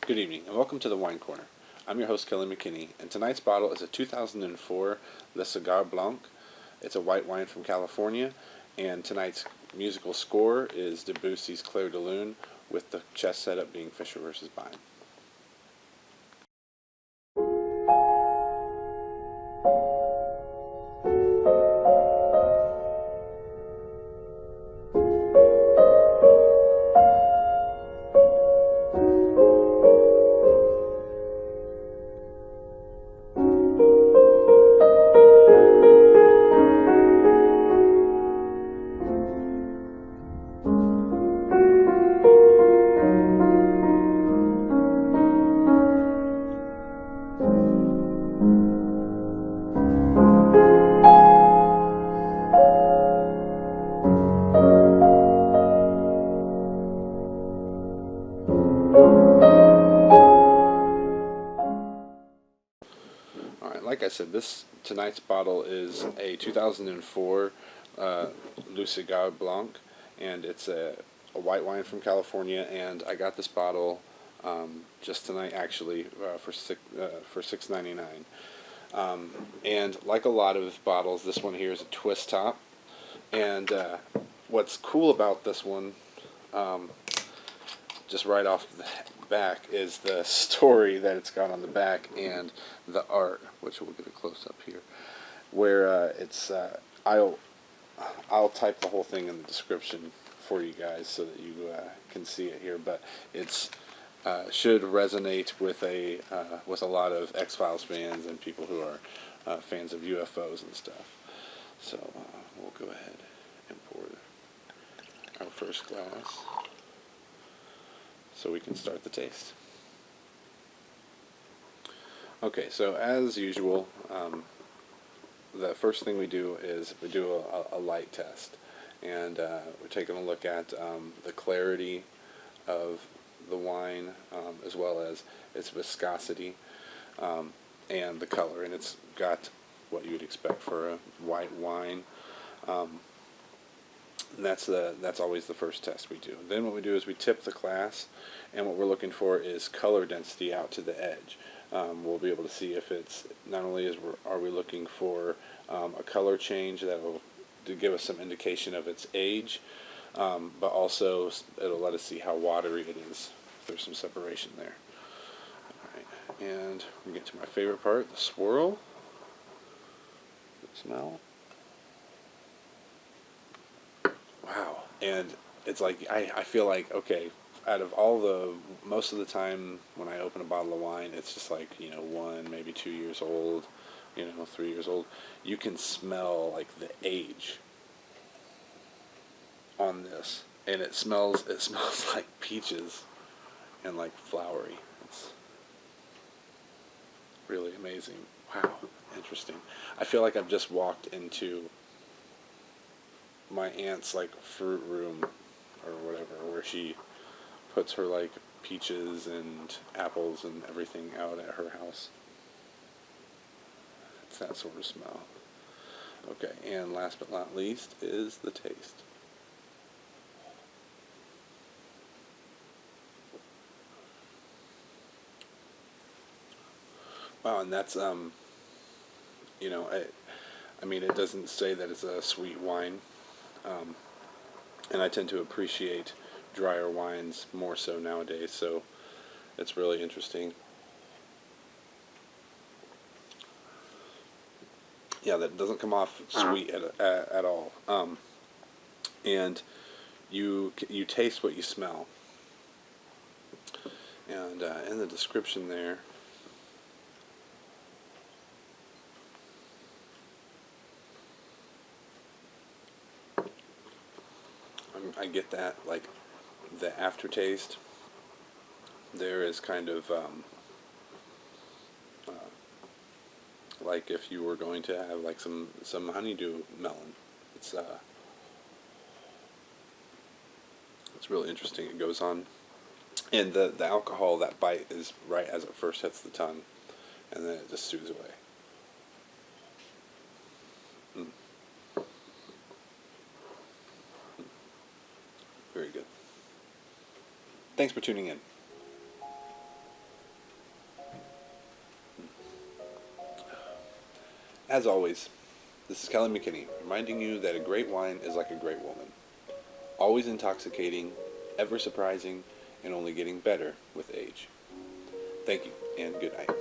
Good evening, and welcome to the Wine Corner. I'm your host, Kelly McKinney, and tonight's bottle is a 2004 Cigare Blanc. It's a white wine from California, and tonight's musical score is Debussy's Clair de Lune, with the chess setup being Fischer versus Bine. Alright, like I said, tonight's bottle is a 2004 Cigare Blanc, and it's a white wine from California, and I got this bottle just tonight actually for $6.99. And like a lot of bottles, this one here is a twist top, and what's cool about this one, just right off the back, is the story that it's got on the back and the art, which we'll get a close up here, where it's I'll type the whole thing in the description for you guys so that you can see it here, but it's should resonate with a lot of X-Files fans and people who are fans of UFOs and stuff. So we'll go ahead and pour our first glass so we can start the taste. Okay, so as usual, the first thing we do is we do a light test, and we're taking a look at the clarity of the wine, as well as its viscosity and the color, and it's got what you would expect for a white wine. And that's always the first test we do. Then what we do is we tip the glass, and what we're looking for is color density out to the edge. We'll be able to see if it's not only are we looking for a color change that will give us some indication of its age, but also it'll let us see how watery it is. There's some separation there. All right, and we get to my favorite part, the swirl. Good smell. Wow, and it's like I feel like, okay, out of most of the time when I open a bottle of wine, it's just like, 1, maybe 2 years old, 3 years old. You can smell like the age on this, and it smells like peaches and like flowery. It's really amazing. Wow, interesting. I feel like I've just walked into my aunt's like fruit room or whatever, where she puts her like peaches and apples and everything out at her house. It's that sort of smell. Okay, and last but not least is the taste. Wow, and that's I mean, it doesn't say that it's a sweet wine. And I tend to appreciate drier wines more so nowadays, so it's really interesting. Yeah, that doesn't come off sweet at all. And you taste what you smell. And in the description there, I get that, like, the aftertaste there is kind of like if you were going to have like some honeydew melon. It's really interesting. It goes on, and the alcohol, that bite is right as it first hits the tongue, and then it just soothes away. Very good. Thanks for tuning in. As always, this is Kelly McKinney, reminding you that a great wine is like a great woman. Always intoxicating, ever surprising, and only getting better with age. Thank you, and good night.